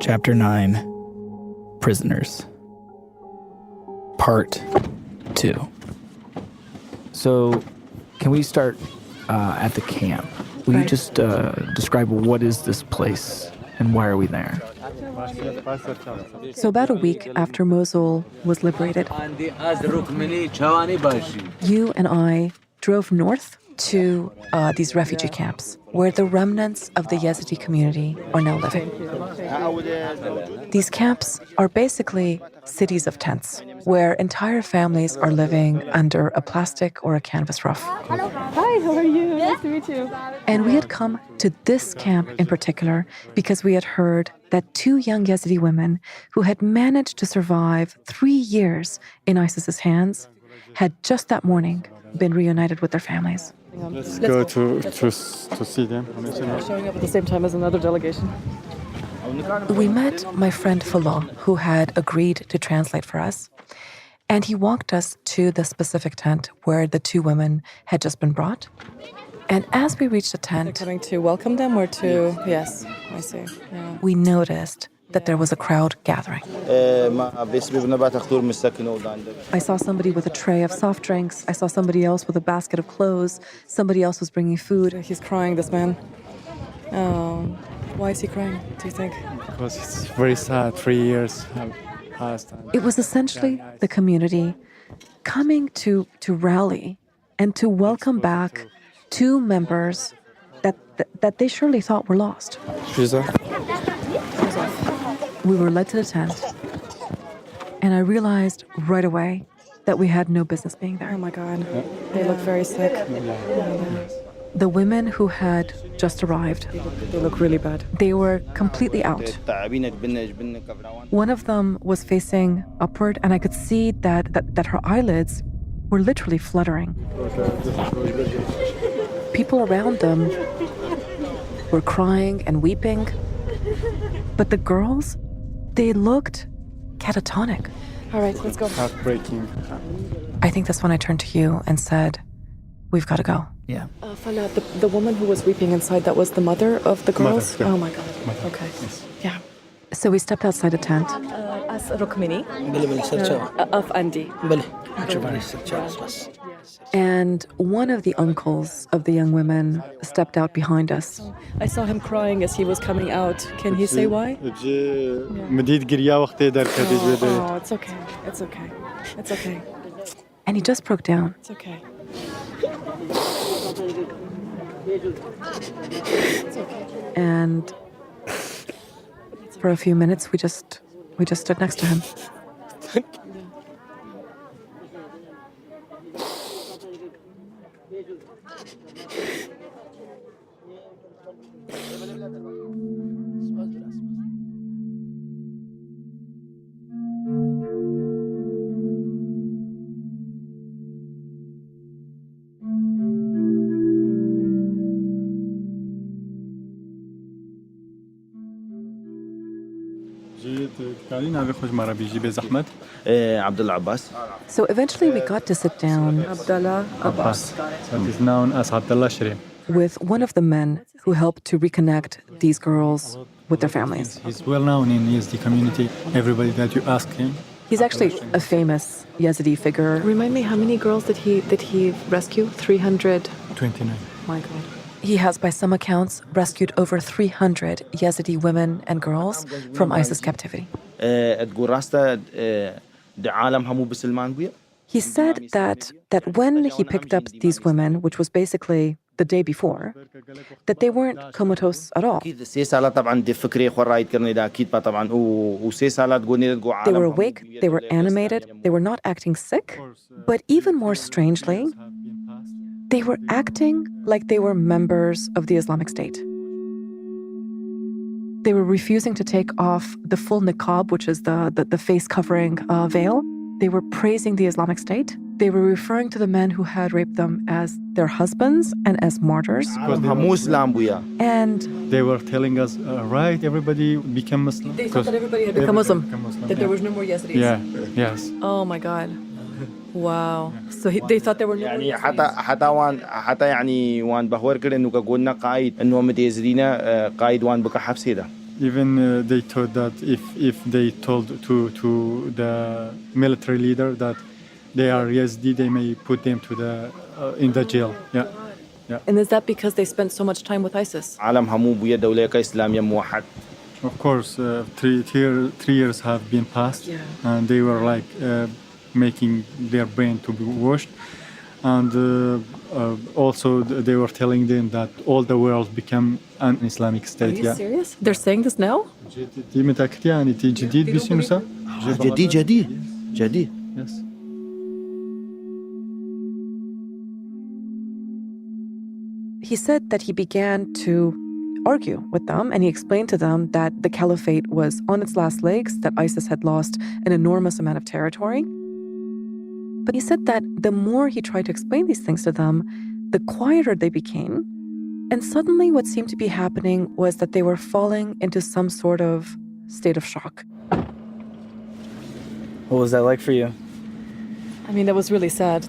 Chapter 9, Prisoners. Part 2. So, can we start at the camp? Will you just describe what is this place and why are we there? So about a week after Mosul was liberated, you and I drove north to these refugee camps where the remnants of the Yazidi community are now living. These camps are basically cities of tents where entire families are living under a plastic or a canvas roof. Hi, how are you? Nice to meet you. And we had come to this camp in particular because we had heard that 2 young Yazidi women who had managed to survive 3 years in ISIS's hands had just that morning been reunited with their families. Let's go to see them. Showing up at the same time as another delegation. We met my friend Fala, who had agreed to translate for us, and he walked us to the specific tent where the 2 women had just been brought. And as we reached the tent, Coming to welcome them or to... Yes, I see. Yeah. we noticed that there was a crowd gathering. I saw somebody with a tray of soft drinks. I saw somebody else with a basket of clothes. Somebody else was bringing food. He's crying, this man. Why is he crying, do you think? Because it's very sad. 3 years have passed. It was essentially the community coming to rally and to welcome back 2 members that they surely thought were lost. We were led to the tent, and I realized right away that we had no business being there. Oh my God. They look very sick. The women who had just arrived, They look really bad. they were completely out. One of them was facing upward, and I could see that her eyelids were literally fluttering. People around them were crying and weeping, but the girls, they looked catatonic. All right, let's go. Heartbreaking. I think that's when I turned to you and said, we've got to go. Yeah. Fala, the woman who was weeping inside, that was the mother of the girls? Mother, yeah. Oh my God. Okay. Yes. Yeah. So we stepped outside the tent. As Rukmini of Andi. And one of the uncles of the young women stepped out behind us. I saw him crying as he was coming out. Can he say why? Oh, It's okay. It's okay. It's okay. And he just broke down. It's okay. And for a few minutes, we just stood next to him. So eventually we got to sit down Abdallah Abbas. That is known as Abdullah Shrim. with one of the men who helped to reconnect these girls with their families. He's well known in Yazidi community. Everybody that you ask him. He's actually a famous Yazidi figure. Remind me, how many girls did he rescue? 300? 29. My God. He has, by some accounts, rescued over 300 Yazidi women and girls from ISIS captivity. He said that when he picked up these women, which was basically the day before, that they weren't comatose at all. They were awake, they were animated, they were not acting sick, but even more strangely, they were acting like they were members of the Islamic State. They were refusing to take off the full niqab, which is the face covering veil. They were praising the Islamic State. They were referring to the men who had raped them as their husbands and as martyrs. And They were telling us, right, everybody became Muslim. They thought that everybody had become Muslim. That there was no more Yazidis. Yeah, yes. Oh my God. Wow. So they thought there were no more يعني Yazidis. حتى يعني وان بهور كده إنه كقولنا قائد إنه متيزرينا قائد وان بك حبسي ده. Even they thought that if they told to the military leader that they are Yazidi, they may put them to the in the jail. Yeah, yeah. And is that because they spent so much time with ISIS? عالمها مو بيد دولة كإسلامية موحد. Of course, 3 years have been passed, Yeah. and they were like making their brain to be washed, and also they were telling them that all the world become an Islamic Are state. you serious? They're saying this now? دي متأكد يعني دي جديد بيصير صح؟ جديد. Yes. He said that he began to argue with them, and he explained to them that the caliphate was on its last legs, that ISIS had lost an enormous amount of territory. But he said that the more he tried to explain these things to them, the quieter they became. And suddenly what seemed to be happening was that they were falling into some sort of state of shock. What was that like for you? I mean, that was really sad.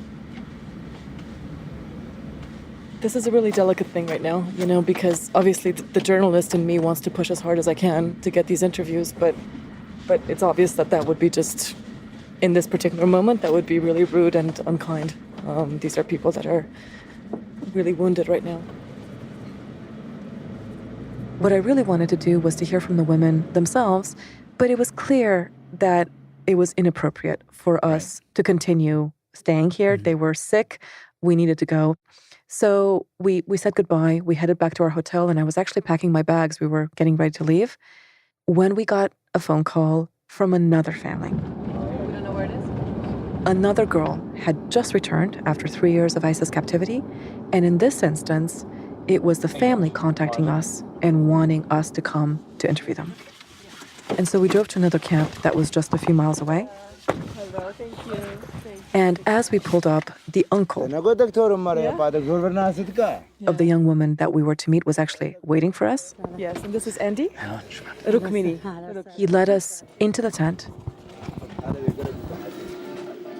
This is a really delicate thing right now, you know, because obviously the journalist in me wants to push as hard as I can to get these interviews, but it's obvious that that would be just, in this particular moment, that would be really rude and unkind. These are people that are really wounded right now. What I really wanted to do was to hear from the women themselves, but it was clear that it was inappropriate for us to continue staying here. They were sick. We needed to go. So we said goodbye. We headed back to our hotel, and I was actually packing my bags. We were getting ready to leave when we got a phone call from another family. We don't know where it is? Another girl had just returned after 3 years of ISIS captivity, and in this instance, it was the family contacting us and wanting us to come to interview them. And so we drove to another camp that was just a few miles away. Hello, thank you. And as we pulled up, the uncle of the young woman that we were to meet was actually waiting for us. Yes, and this is Andy? Rukmini. He led us into the tent.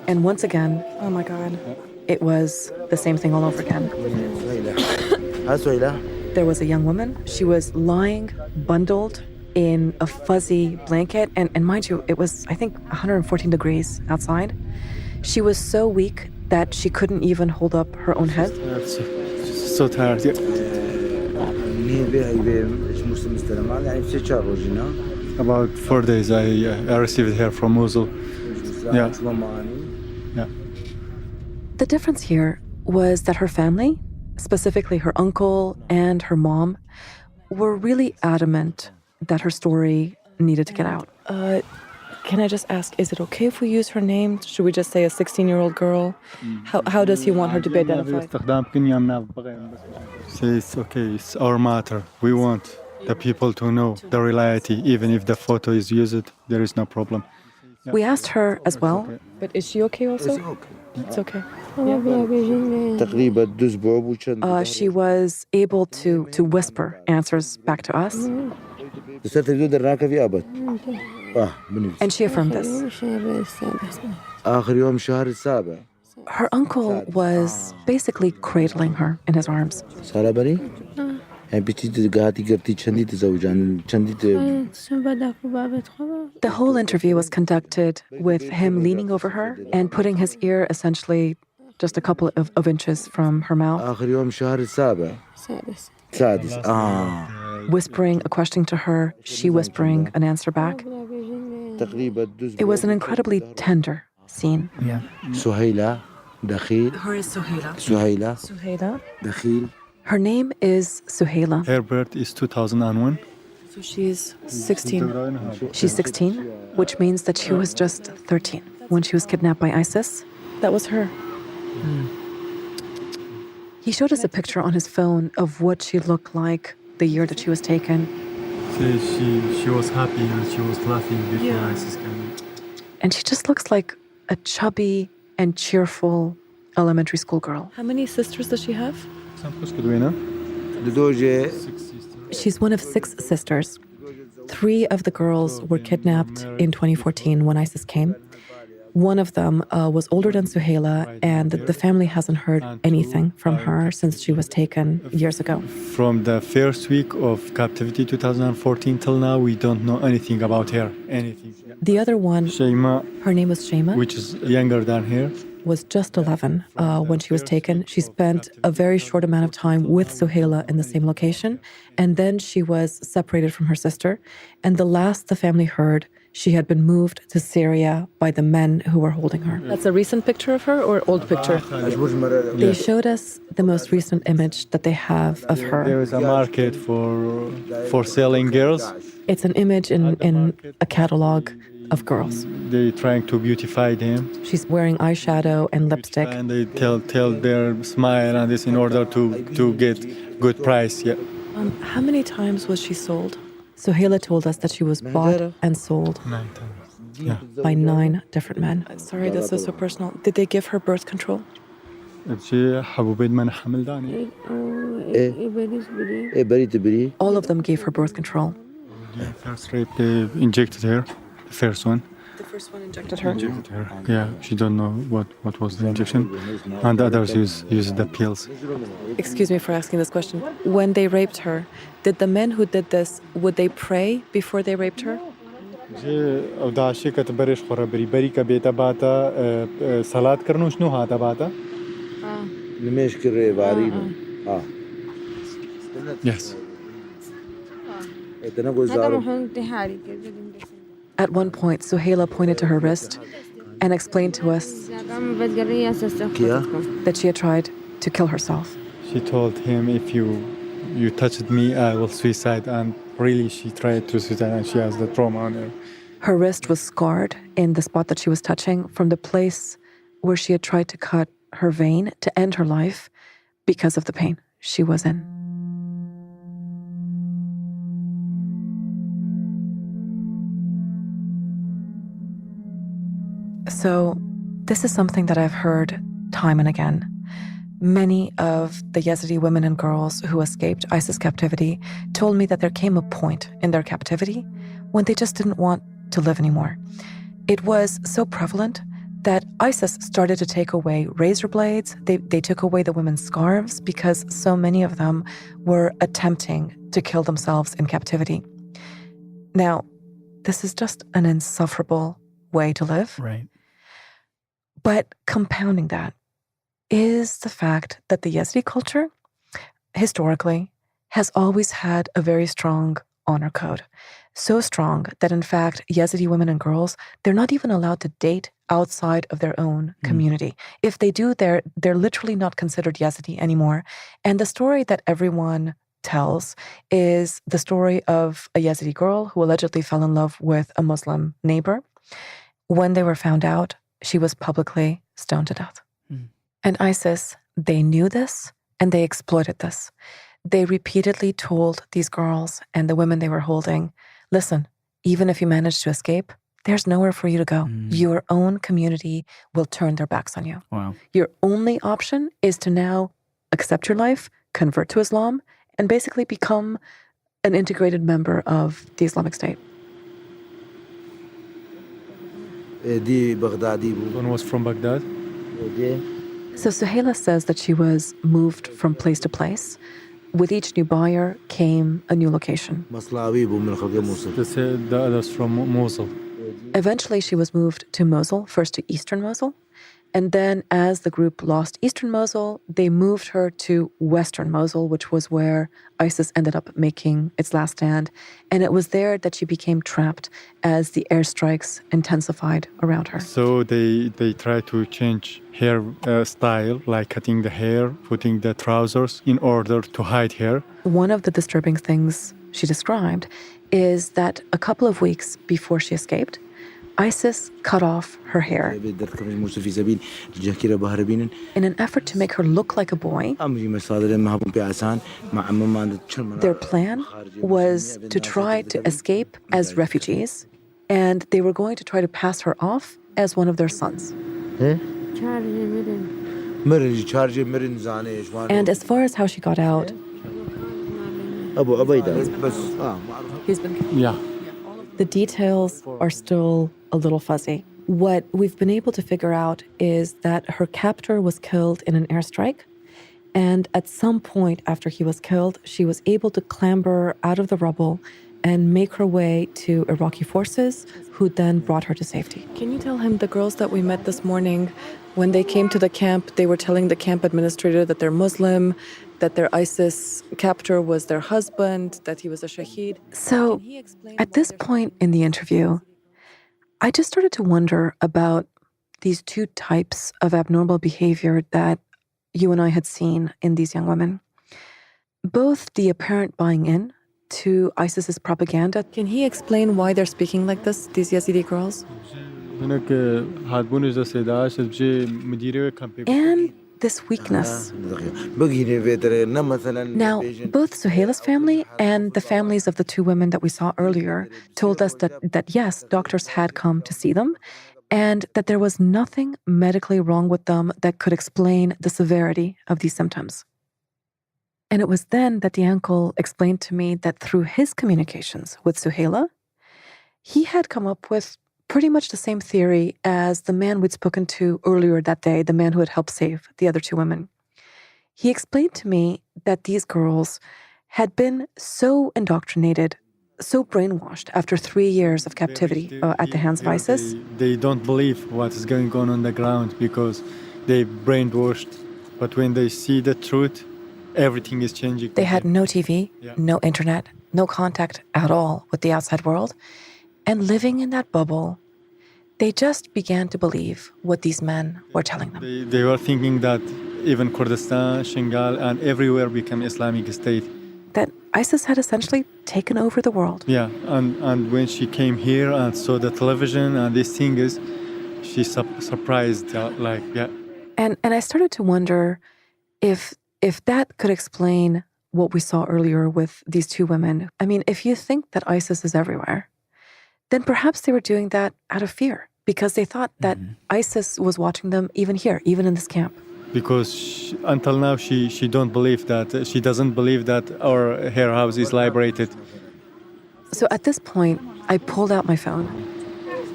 And once again, Oh my God. it was the same thing all over again. There was a young woman. She was lying bundled in a fuzzy blanket. And mind you, it was, I think, 114 degrees outside. She was so weak that she couldn't even hold up her own head. She's so tired. Yeah. About 4 days, I received her from Mosul. Yeah. Yeah. The difference here was that her family, specifically her uncle and her mom, were really adamant that her story needed to get out. Can I just ask, is it okay if we use her name? Should we just say a 16-year-old girl? How does he want her to be identified? Say it's okay, it's our matter. We want the people to know the reality. Even if the photo is used, there is no problem. We asked her as well. But is she okay also? It's okay. She was able to whisper answers back to us. And she affirmed this. Her uncle was basically cradling her in his arms. The whole interview was conducted with him leaning over her and putting his ear essentially just a couple of inches from her mouth. Whispering a question to her, she whispering an answer back. It was an incredibly tender scene. Yeah. Her is Suhaila. Her name is Suhaila. Her birth is 2001. So she's 16. She's 16, which means that she was just 13 when she was kidnapped by ISIS. That was her. He showed us a picture on his phone of what she looked like the year that she was taken. She was happy and she was laughing before ISIS came. And she just looks like a chubby and cheerful elementary school girl. How many sisters does she have? She's one of 6 sisters. 3 of the girls were kidnapped in 2014 when ISIS came. One of them was older than Suhaila, and the family hasn't heard anything from her since she was taken years ago. From the first week of captivity 2014 till now, we don't know anything about her. Anything. The other one, Shema, her name was Shema, which is younger than her. was just 11 when she was taken. She spent a very short amount of time with Suhaila in the same location, and then she was separated from her sister. And the last the family heard, she had been moved to Syria by the men who were holding her. That's a recent picture of her or old picture? They showed us the most recent image that they have of There her. is a market for selling girls. It's an image in a catalog of girls. They trying to beautify them, She's wearing eyeshadow and lipstick. and they tell their smile and this in order to get good price. Yeah. How many times was she sold? Suhaila told us that she was bought and sold 9 times. Yeah. by 9 different men. Sorry, this is so personal. Did they give her birth control? شي حبوبات منع حمل داني. All of them gave her birth control. First rape, they injected her. The first one. The first one injected her. Injected her. Yeah, she don't know what was the injection, and the others use the pills. Excuse me for asking this question. When they raped her, did the men who did this, would they pray before they raped her? او داشي كتبرش خورا بري كبيتا باتا صلاة كرنو شنو هذا باتا؟ نمشكر بارينو Yes. At one point, Suhaila pointed to her wrist and explained to us that she had tried to kill herself. She told him, if you touched me, I will suicide. And really, she tried to suicide, and she has the trauma on her. Her wrist was scarred in the spot that she was touching from the place where she had tried to cut her vein to end her life because of the pain she was in. So, this is something that I've heard time and again. Many of the Yazidi women and girls who escaped ISIS captivity told me that there came a point in their captivity when they just didn't want to live anymore. It was so prevalent that ISIS started to take away razor blades. They took away the women's scarves because so many of them were attempting to kill themselves in captivity. Now, this is just an insufferable way to live. Right. But compounding that is the fact that the Yazidi culture, historically, has always had a very strong honor code. So strong that, in fact, Yazidi women and girls, they're not even allowed to date outside of their own community. If they do, they're literally not considered Yazidi anymore. And the story that everyone tells is the story of a Yazidi girl who allegedly fell in love with a Muslim neighbor. When they were found out, she was publicly stoned to death. And ISIS, they knew this and they exploited this. They repeatedly told these girls and the women they were holding, listen, even if you manage to escape, there's nowhere for you to go. Your own community will turn their backs on you. Wow. Your only option is to now accept your life, convert to Islam, and basically become an integrated member of the Islamic State. One was from Baghdad. So Suhaila says that she was moved from place to place. With each new buyer came a new location. They said the others from Mosul. Eventually, she was moved to Mosul, first to eastern Mosul. And then as the group lost eastern Mosul, they moved her to western Mosul, which was where ISIS ended up making its last stand. And it was there that she became trapped as the airstrikes intensified around her. So they try to change hair style, like cutting the hair, putting the trousers in order to hide her. One of the disturbing things she described is that a couple of weeks before she escaped, ISIS cut off her hair in an effort to make her look like a boy. Their plan was to try to escape as refugees, and they were going to try to pass her off as one of their sons. And as far as how she got out, He's been Yeah. the details are still a little fuzzy. What we've been able to figure out is that her captor was killed in an airstrike. And at some point after he was killed, she was able to clamber out of the rubble and make her way to Iraqi forces, who then brought her to safety. Can you tell him the girls that we met this morning, when they came to the camp, they were telling the camp administrator that they're Muslim, that their ISIS captor was their husband, that he was a shaheed? So at this point in the interview, I just started to wonder about these two types of abnormal behavior that you and I had seen in these young women. Both the apparent buying in to ISIS's propaganda. Can he explain why they're speaking like this, these Yazidi girls? And this weakness. Now, both Suhaila's family and the families of the two women that we saw earlier told us that yes, doctors had come to see them, and that there was nothing medically wrong with them that could explain the severity of these symptoms. And it was then that the uncle explained to me that through his communications with Suhaila, he had come up with pretty much the same theory as the man we'd spoken to earlier that day, the man who had helped save the other two women. He explained to me that these girls had been so indoctrinated, so brainwashed after 3 years of captivity at the hands of ISIS. They don't believe what is going on the ground because they brainwashed. But when they see the truth, everything is changing. They had no TV, no internet, no contact at all with the outside world. And living in that bubble, they just began to believe what these men were telling them. They were thinking that even Kurdistan, Shingal, and everywhere became Islamic State. That ISIS had essentially taken over the world. Yeah, and when she came here and saw the television and these things, she surprised, And I started to wonder if that could explain what we saw earlier with these two women. I mean, if you think that ISIS is everywhere, then perhaps they were doing that out of fear because they thought that ISIS was watching them even here, even in this camp. Because until now, she don't believe that. She doesn't believe that her house is liberated. So at this point, I pulled out my phone.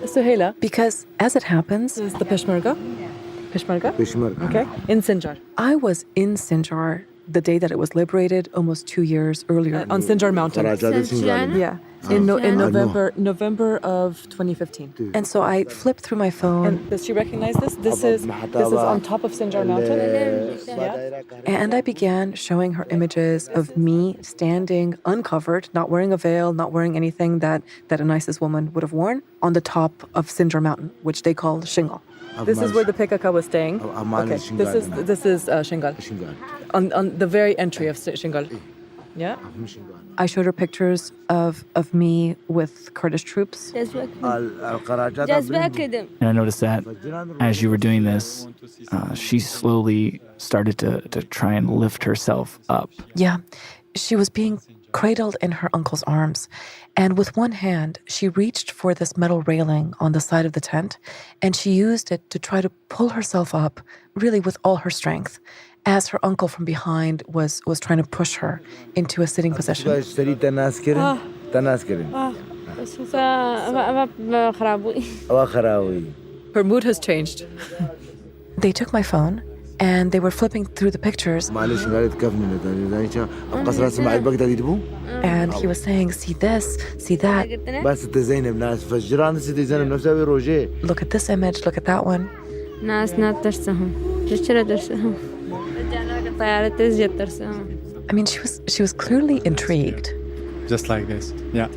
Suhaila, Because as it happens, this is the Peshmerga. Peshmerga? Peshmerga. Okay. In Sinjar. I was in Sinjar the day that it was liberated almost 2 years earlier. On Sinjar Mountain. Yeah. In November of 2015. And so I flipped through my phone. And does she recognize this? This is on top of Sinjar Mountain. Yeah. And I began showing her images of me standing uncovered, not wearing a veil, not wearing anything that an ISIS woman would have worn, on the top of Sinjar Mountain, which they call Shingal. This is where the PKK was staying. Okay. This is Shingal. On the very entry of Shingal. Yeah. I showed her pictures of me with Kurdish troops. And I noticed that as you were doing this, she slowly started to try and lift herself up. Yeah, she was being cradled in her uncle's arms. And with one hand, she reached for this metal railing on the side of the tent, and she used it to try to pull herself up, really with all her strength, as her uncle from behind was trying to push her into a sitting position. Her mood has changed. They took my phone, and they were flipping through the pictures. And he was saying, see this, see that. Look at this image, look at that one. I mean, she was clearly intrigued. Just like this, yeah.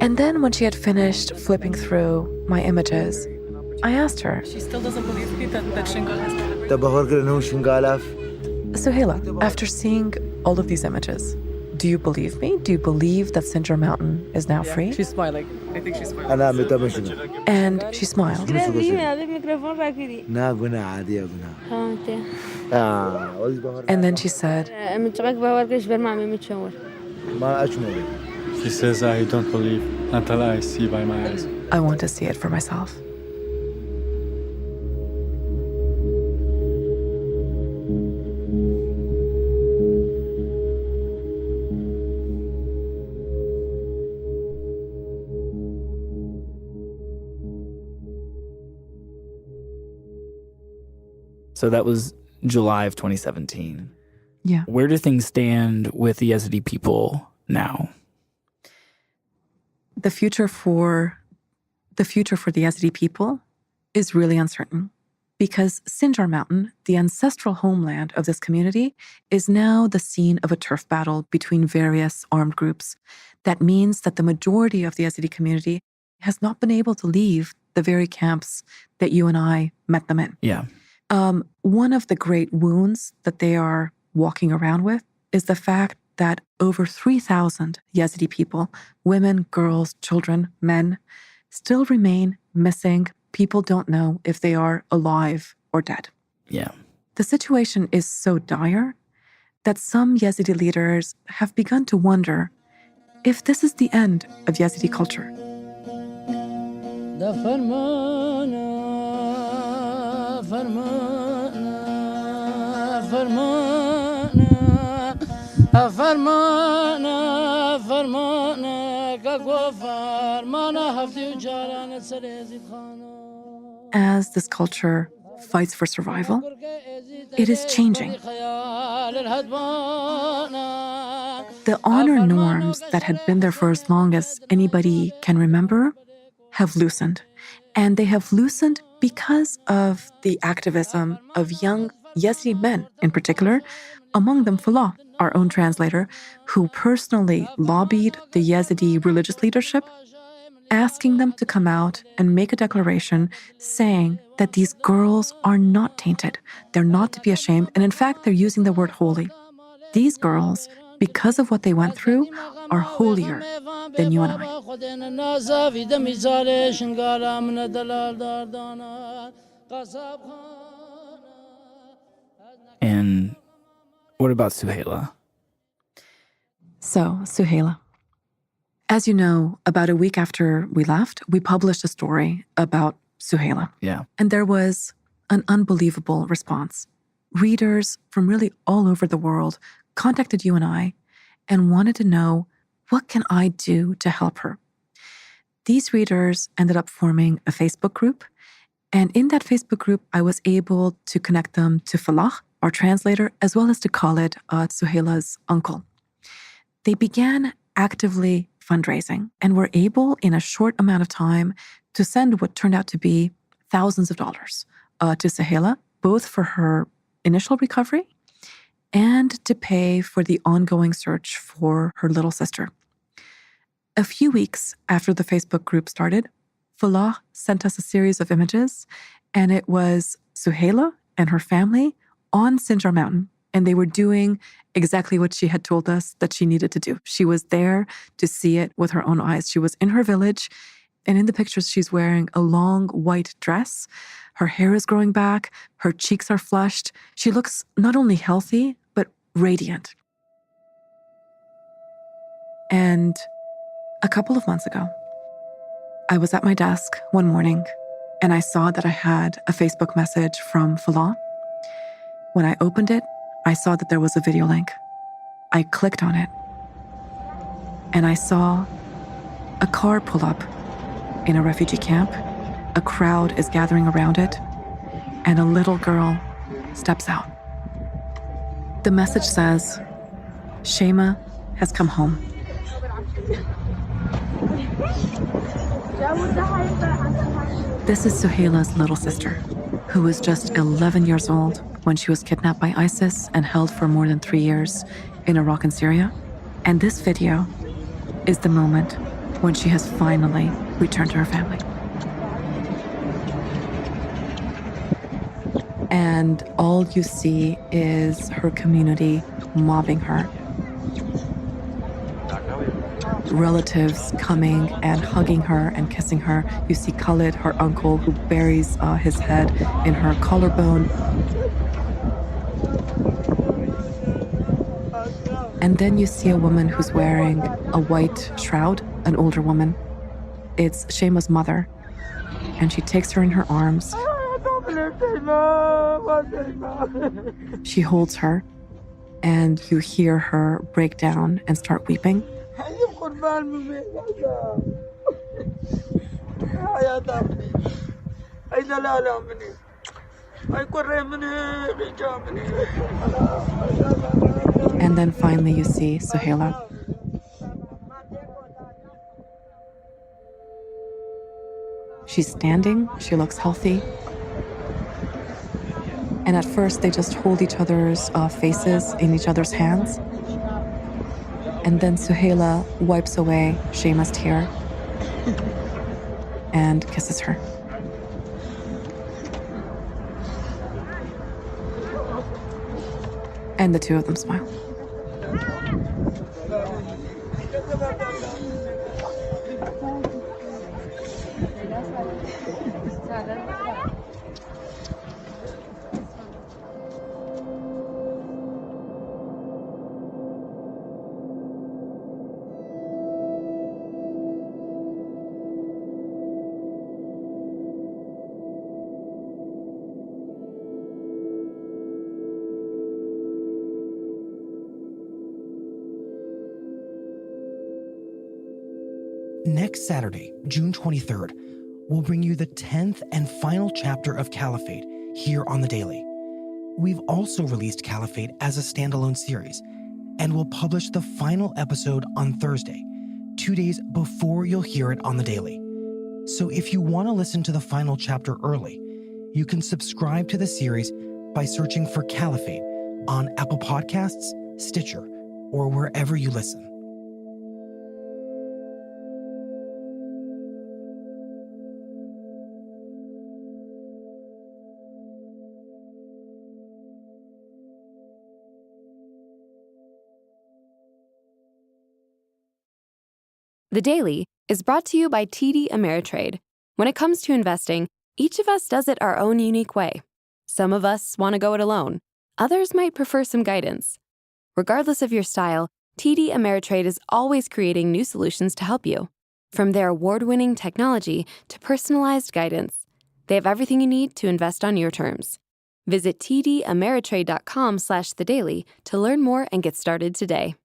And then when she had finished flipping through my images, I asked her, She still doesn't believe me that Shingal has Suhaila, after seeing all of these images, do you believe me? Do you believe that Sinjar Mountain is now free? She's smiling. I think she's smiling. And she smiled. And then she said, She says, I don't believe until I see by my eyes. I want to see it for myself. So that was July of 2017. Yeah. Where do things stand with the Yazidi people now? The future for the Yazidi people is really uncertain because Sinjar Mountain, the ancestral homeland of this community, is now the scene of a turf battle between various armed groups. That means that the majority of the Yazidi community has not been able to leave the very camps that you and I met them in. Yeah. One of the great wounds that they are walking around with is the fact that over 3,000 Yazidi people, women, girls, children, men, still remain missing. People don't know if they are alive or dead. Yeah. The situation is so dire that some Yazidi leaders have begun to wonder if this is the end of Yazidi culture. As this culture fights for survival, it is changing. The honor norms that had been there for as long as anybody can remember have loosened. And they have loosened because of the activism of young Yazidi men in particular, among them Falah, our own translator, who personally lobbied the Yazidi religious leadership, asking them to come out and make a declaration saying that these girls are not tainted. They're not to be ashamed. And in fact, they're using the word holy. These girls, because of what they went through, are holier than you and I. And what about Suhaila? So, Suhaila. As you know, about a week after we left, we published a story about Suhaila. Yeah. And there was an unbelievable response. Readers from really all over the world contacted you and I and wanted to know, what can I do to help her? These readers ended up forming a Facebook group. And in that Facebook group, I was able to connect them to Falah, our translator, as well as to Khalid, Suhaila's uncle. They began actively fundraising and were able, in a short amount of time, to send what turned out to be thousands of dollars to Suhaila, both for her initial recovery and to pay for the ongoing search for her little sister. A few weeks after the Facebook group started, Falah sent us a series of images, and it was Suhaila and her family on Sinjar Mountain, and they were doing exactly what she had told us that she needed to do. She was there to see it with her own eyes. She was in her village, and in the pictures, she's wearing a long white dress. Her hair is growing back. Her cheeks are flushed. She looks not only healthy, but radiant. And a couple of months ago, I was at my desk one morning, and I saw that I had a Facebook message from Falah. When I opened it, I saw that there was a video link. I clicked on it, and I saw a car pull up in a refugee camp. A crowd is gathering around it, and a little girl steps out. The message says, Shema has come home. This is Suhaila's little sister, who was just 11 years old when she was kidnapped by ISIS and held for more than 3 years in Iraq and Syria. And this video is the moment when she has finally returned to her family. And all you see is her community mobbing her. Relatives coming and hugging her and kissing her. You see Khalid, her uncle, who buries his head in her collarbone. And then you see a woman who's wearing a white shroud, an older woman. It's Shema's mother, and she takes her in her arms. She holds her, and you hear her break down and start weeping. And then finally you see Suhaila. She's standing, she looks healthy. And at first they just hold each other's faces in each other's hands. And then Suhaila wipes away Shayma's tear and kisses her. And the two of them smile. Next Saturday, June 23rd, we'll bring you the 10th and final chapter of Caliphate here on The Daily. We've also released Caliphate as a standalone series, and we'll publish the final episode on Thursday, 2 days before you'll hear it on The Daily. So if you want to listen to the final chapter early, you can subscribe to the series by searching for Caliphate on Apple Podcasts, Stitcher, or wherever you listen. The Daily is brought to you by TD Ameritrade. When it comes to investing, each of us does it our own unique way. Some of us want to go it alone. Others might prefer some guidance. Regardless of your style, TD Ameritrade is always creating new solutions to help you. From their award-winning technology to personalized guidance, they have everything you need to invest on your terms. Visit tdameritrade.com/thedaily to learn more and get started today.